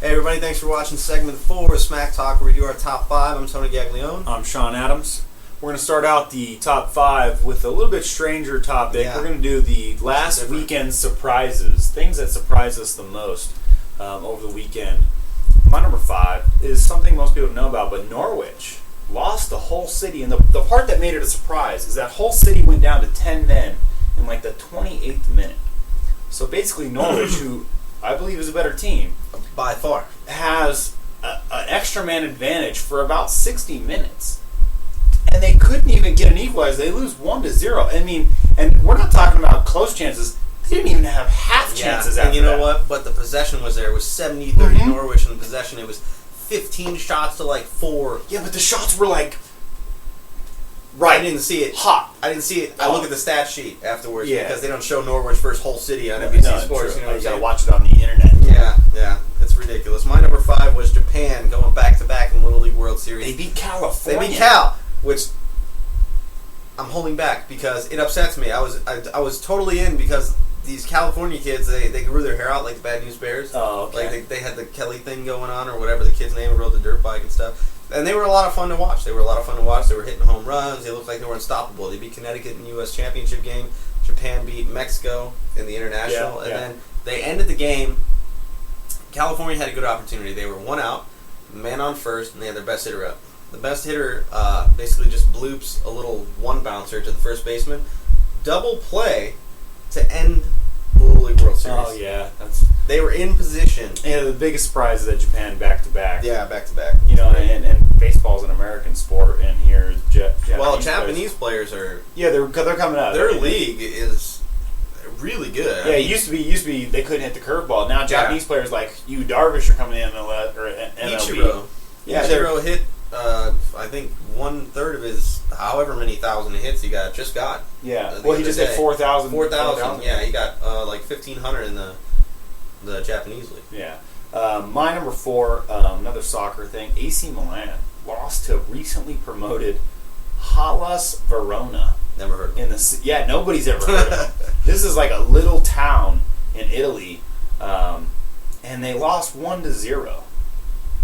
Hey everybody, thanks for watching segment 4 of Smacktalk, where we do our top 5. I'm Tony Gaglione. I'm Shawn Adams. We're going to start out the top 5 with a little bit stranger topic. Yeah. We're going to do the last weekend surprises, things that surprise us the most over the weekend. My number 5 is something most people don't know about, but Norwich lost the whole city. And the part that made it a surprise is that whole city went down to 10 men in like the 28th minute. So basically Norwich, who I believe is a better team, By far. has an extra man advantage for about 60 minutes. And they couldn't even get an equalizer. They lose 1-0. I mean, and we're not talking about close chances. They didn't even have half chances after that. And you know what? But the possession was there. It was 70-30 Norwich in the possession. It was 15 shots to like 4. Yeah, but the shots were like... Right. I didn't see it. Hot. I didn't see it. I look at the stat sheet afterwards because they don't show Norwich versus whole city on NBC Sports. True. You know what I'm gotta saying? watch it on the internet. Yeah. It's ridiculous. My number 5 was Japan going back-to-back in Little League World Series. They beat California. They beat Cal, which I'm holding back because it upsets me. I was totally in because these California kids, they grew their hair out like the Bad News Bears. Oh, okay. Like they had the Kelly thing going on or whatever the kid's name, rode the dirt bike and stuff. And they were a lot of fun to watch. They were hitting home runs. They looked like they were unstoppable. They beat Connecticut in the U.S. Championship game. Japan beat Mexico in the International. Then they ended the game. California had a good opportunity. They were one out, man on first, and they had their best hitter up. The best hitter basically just bloops a little one bouncer to the first baseman. Double play to end the Little League World Series. Oh, yeah. They were in position. Yeah, the biggest surprise is that Japan back-to-back. Yeah, back-to-back. You know, and baseball's an American sport, and here Japanese players are... Yeah, they're coming out. Their league is really good. Yeah, it used to be they couldn't hit the curveball. Now Japanese players like Yu Darvish are coming in MLB. Ichiro. Yeah, Ichiro hit, I think, 1/3 of his however many thousand hits he just got. Yeah. Well, he just hit 4,000. 4,000. Yeah, he got like 1,500 in the Japanese league. Yeah. My number 4, another soccer thing. AC Milan lost to recently promoted Hellas Verona. Never heard of him. Nobody's ever heard of him. This is like a little town in Italy, and they lost 1-0,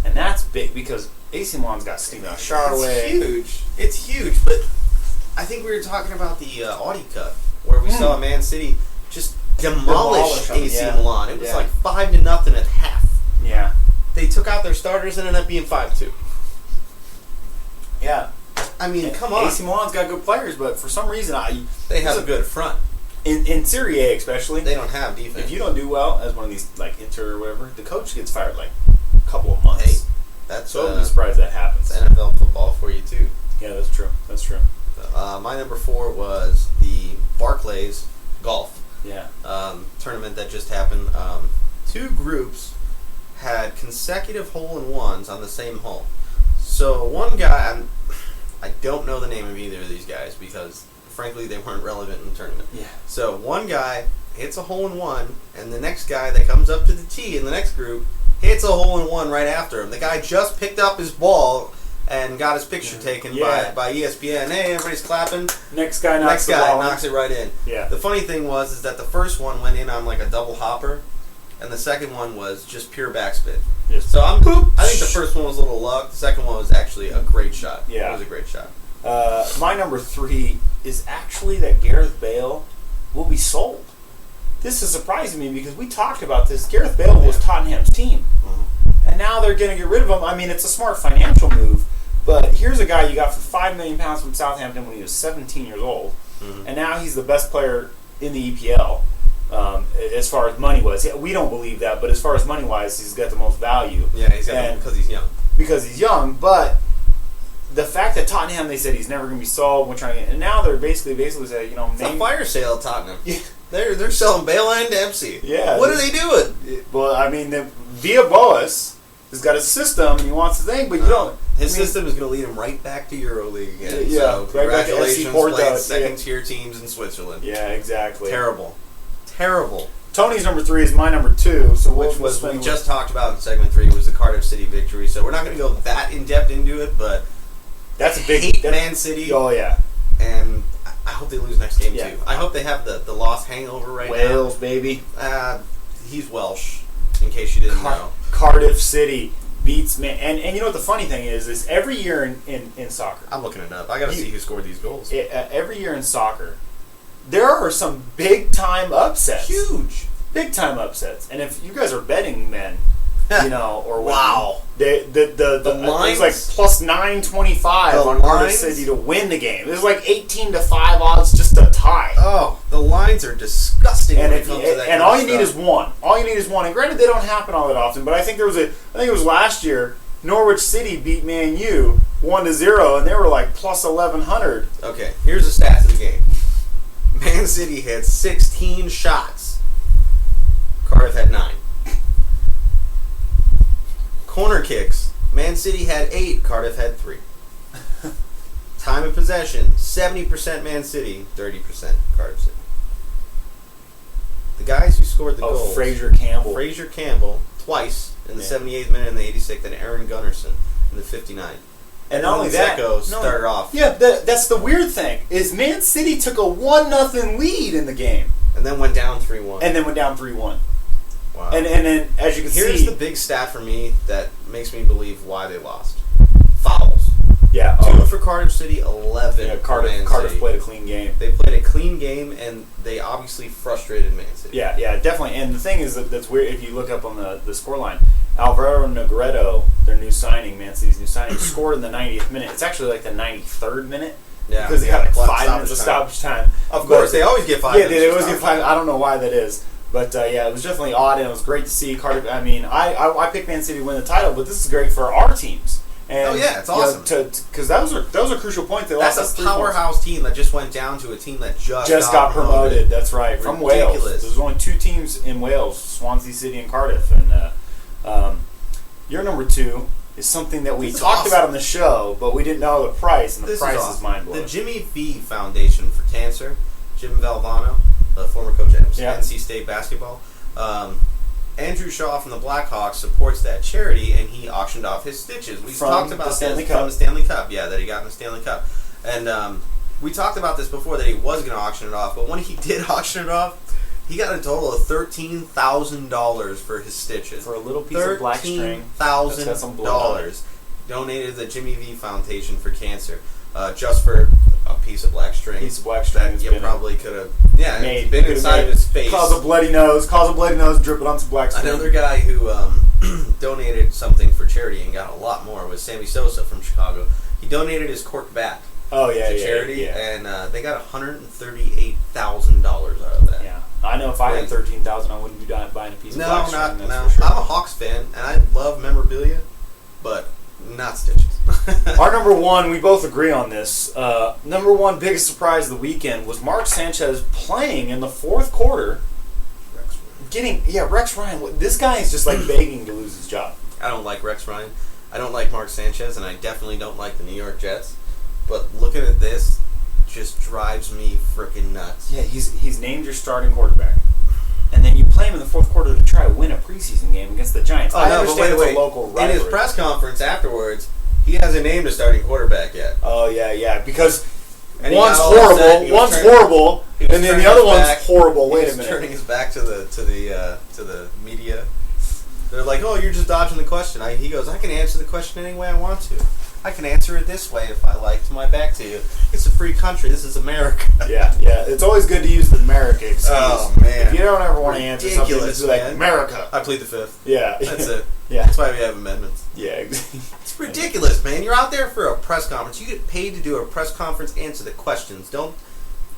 and that's big because AC Milan's got Steven Charlaway. It's huge. But I think we were talking about the Audi Cup where we saw Man City just demolish AC Milan. It was like 5-0 at half. Yeah, they took out their starters and ended up being 5-2. Yeah. I mean, come on. AC Milan's got good players, but for some reason they have a good front. In Serie A especially, they don't have defense. If you don't do well as one of these like Inter or whatever, the coach gets fired like a couple of months. Hey, that's so I'm surprised that happens. It's NFL football for you too. Yeah, that's true. That's true. My number 4 was the Barclays Golf. Yeah. Tournament that just happened. 2 groups had consecutive hole-in-ones on the same hole. So one guy, I don't know the name of either of these guys because, frankly, they weren't relevant in the tournament. Yeah. So one guy hits a hole-in-one, and the next guy that comes up to the tee in the next group hits a hole-in-one right after him. The guy just picked up his ball and got his picture taken by ESPN. Hey, everybody's clapping. Next guy knocks it right in. Yeah. The funny thing is that the first one went in on like a double hopper, and the second one was just pure backspin. Yes. So I think the first one was a little luck. The second one was actually a great shot. Yeah. It was a great shot. My number 3 is actually that Gareth Bale will be sold. This is surprising me because we talked about this. Gareth Bale was Tottenham's team. And now they're going to get rid of him. I mean, it's a smart financial move. But here's a guy you got for £5 million from Southampton when he was 17 years old. And now he's the best player in the EPL. As far as money-wise. We don't believe that, but as far as money-wise, he's got the most value. Yeah, he's got because he's young. Because he's young, but the fact that Tottenham, they said he's never going to be sold, and now they're basically saying, it's a fire sale at Tottenham. Yeah. They're selling Bale and Dempsey. Yeah. What are they doing? Well, I mean, Via Boas has got a system, and he wants to think, but you don't. His system is going to lead him right back to EuroLeague again. Yeah, so congratulations, playing FC second-tier teams in Switzerland. Yeah, exactly. Terrible. Tony's number 3 is my number 2. So which was we just talked about in segment 3 was the Cardiff City victory. So we're not going to go that in depth into it, but that's a big Man City. Oh yeah, and I hope they lose next game too. I hope they have the loss hangover right now. Wales, baby. He's Welsh, in case you didn't know. Cardiff City beats man. And you know what the funny thing is every year in soccer. I'm looking it up. I got to see who scored these goals. Every year in soccer, there are some big time upsets. Huge. Big time upsets. And if you guys are betting men, or wow. The lines, it was like plus 925 on Cardiff City to win the game. It was like 18-5 odds just to tie. Oh, the lines are disgusting. And, when it comes to that and kind all of you stuff. need is one. All you need is one. And granted, they don't happen all that often. But I think it was last year. Norwich City beat Man U 1-0, and they were like plus 1100. Okay, here's the stats of the game. Man City had 16 shots. Cardiff had 9. Corner kicks. Man City had 8. Cardiff had 3. Time of possession. 70% Man City. 30% Cardiff City. The guys who scored the goals. Fraser Campbell. Fraser Campbell twice in the 78th minute and the 86th, and Aaron Gunnarsson in the 59th. And not only that, started off. Yeah, that's the weird thing is Man City took a 1-0 lead in the game, and then went down 3-1. Wow. And then as you can see, here's the big stat for me that makes me believe why they lost. Fouls. Yeah. 2 for Cardiff City, 11 for Man City. Cardiff played a clean game. They played a clean game, and they obviously frustrated Man City. Yeah, definitely. And the thing is that's weird. If you look up on the scoreline, Alvaro Negredo, their new signing, Man City's new signing, scored in the 90th minute. It's actually like the 93rd minute. Yeah, because he had like 5 minutes of stoppage time. Of course, they always get 5 minutes. Yeah, they always get 5. I don't know why that is. But, it was definitely odd, and it was great to see Cardiff. I mean, I picked Man City to win the title, but this is great for our teams. And, it's awesome. Because that was a crucial point. That's a powerhouse team that just went down to a team that just got promoted. That's right. From Wales. There's only 2 teams in Wales, Swansea City and Cardiff. And your number 2 is something that we talked about on the show, but we didn't know the price, and the price is mind-blowing. The Jimmy V Foundation for Cancer, Jim Valvano, the former coach at NC State basketball. Andrew Shaw from the Blackhawks supports that charity, and he auctioned off his stitches. We talked about this from the Stanley Cup. Yeah, that he got in the Stanley Cup. And we talked about this before, that he was going to auction it off, but when he did auction it off, he got a total of $13,000 for his stitches. For a little piece of black string. $13,000 donated to the Jimmy V Foundation for Cancer, just for a piece of black string. That you probably could have been inside of his face. Cause a bloody nose, drip it on some black string. Another guy who donated something for charity and got a lot more was Sammy Sosa from Chicago. He donated his cork bat to charity, and they got $138,000 out of that. Yeah, I know if I had $13,000, I wouldn't be buying a piece of black string. No. For sure. I'm a Hawks fan, and I love memorabilia, but not stitches. Our number 1, we both agree on this. Number 1 biggest surprise of the weekend was Mark Sanchez playing in the 4th quarter. Rex Ryan. This guy is just like begging to lose his job. I don't like Rex Ryan. I don't like Mark Sanchez, and I definitely don't like the New York Jets. But looking at this just drives me freaking nuts. Yeah, he's named your starting quarterback. And then you play him in the 4th quarter to try to win a preseason game against the Giants. I understand it's a local rivalry. In his press conference afterwards, he hasn't named a starting quarterback yet. Oh, yeah. Because one's horrible, and then the other one's horrible. Wait a minute. He's turning his back to the media. They're like, "Oh, you're just dodging the question." He goes, "I can answer the question any way I want to. I can answer it this way if I like, to my back to you. It's a free country. This is America." Yeah. It's always good to use the America excuse. Oh, man. If you don't ever want to answer something, it's like, America. I plead the 5th. Yeah. That's it. Yeah. That's why we have amendments. Yeah, exactly. It's ridiculous, man. You're out there for a press conference. You get paid to do a press conference, answer the questions.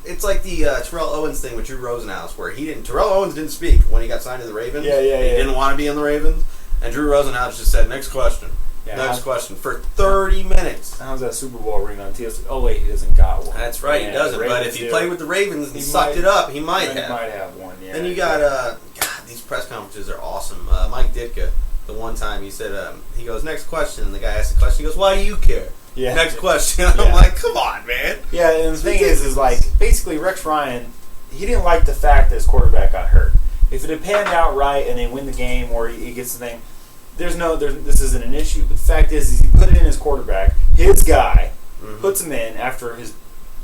It's like the Terrell Owens thing with Drew Rosenhaus, where Terrell Owens didn't speak when he got signed to the Ravens. Yeah. He didn't want to be in the Ravens. And Drew Rosenhaus just said, next question. Yeah, next question for 30 minutes. How's that Super Bowl ring on TS? Oh, wait, he doesn't got one. That's right, he doesn't. But if he played with the Ravens and he sucked it up, he might have. He might have one, yeah. Then you got, God, these press conferences are awesome. Mike Ditka, the one time he said, he goes, next question. And the guy asked the question. He goes, why do you care? Yeah. Next question. I'm like, come on, man. Yeah, and the thing is like, basically, Rex Ryan, he didn't like the fact that his quarterback got hurt. If it had panned out right and they win the game or he gets the thing, this isn't an issue. But the fact is he put it in his quarterback, his guy, puts him in after his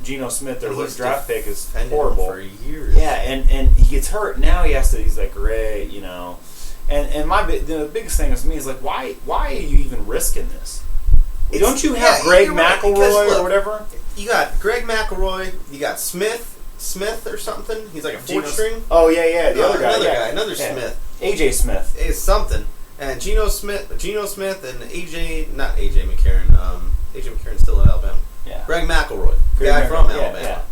Geno Smith, their draft pick, is horrible. For years. Yeah, and he gets hurt. Now he's like, great, And the biggest thing to me is like, why are you even risking this? Don't you have Greg McElroy or whatever? You got Greg McElroy. You got Smith or something. He's like a fourth string. Oh yeah, the other guy, another Smith. AJ Smith is something, and Geno Smith, and not AJ McCarron. AJ McCarron's still in Alabama. Yeah. Greg McElroy, guy from Alabama. Yeah.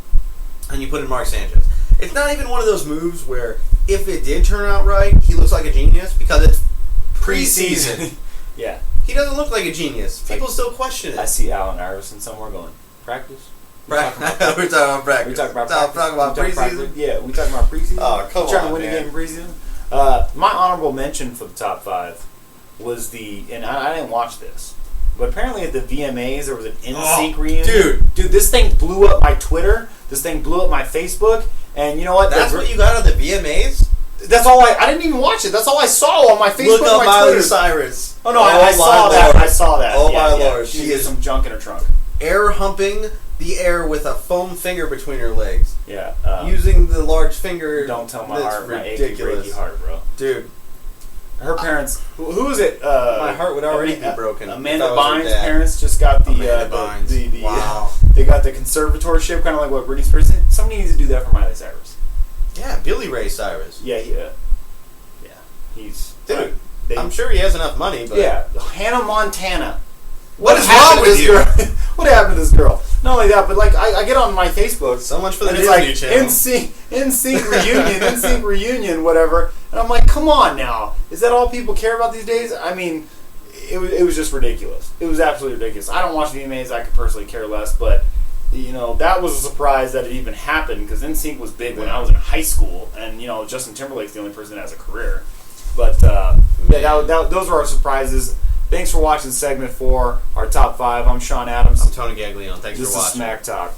And you put in Mark Sanchez. It's not even one of those moves where if it did turn out right, he looks like a genius because it's preseason. Yeah. He doesn't look like a genius. People still question it. I see Allen Iverson somewhere going, practice? We're talking about practice. We talking about preseason? Yeah, we talking about preseason. Oh, come on, trying to win a game in preseason. My honorable mention for the top 5 was and I didn't watch this, but apparently at the VMAs there was an NSYNC reunion. Dude, this thing blew up my Twitter. This thing blew up my Facebook. And you know what? That's what you got on the VMAs? That's all I didn't even watch it. That's all I saw on my Facebook. Look up and my Miley Twitter. Cyrus. Oh no, I saw that. I saw that. Oh my Lord, she has some junk in her trunk. Air humping the air with a foam finger between her legs. Yeah. Using the large finger. Don't tell my heart, my ridiculous. achy heart, bro. Dude. Her parents. Who is it? My heart would already be broken. Amanda Bynes' parents just got wow. They got the conservatorship, kind of like what Britney Spears did. Somebody needs to do that for Miley Cyrus. Yeah, Billy Ray Cyrus. Yeah. He's dude. I'm sure he has enough money, but yeah, Hannah Montana. What is wrong with you? What happened to this girl? Not only that, but like I get on my Facebook. So much for the Disney Channel. NSYNC reunion, whatever. And I'm like, come on now. Is that all people care about these days? I mean, it was just ridiculous. It was absolutely ridiculous. I don't watch VMAs. I could personally care less, but that was a surprise that it even happened because NSYNC was big when I was in high school, and Justin Timberlake's the only person that has a career. But those were our surprises. Thanks for watching segment 4, our top 5. I'm Shawn Adams. I'm Tony Gaglione. Thanks for watching. This is Smack Talk.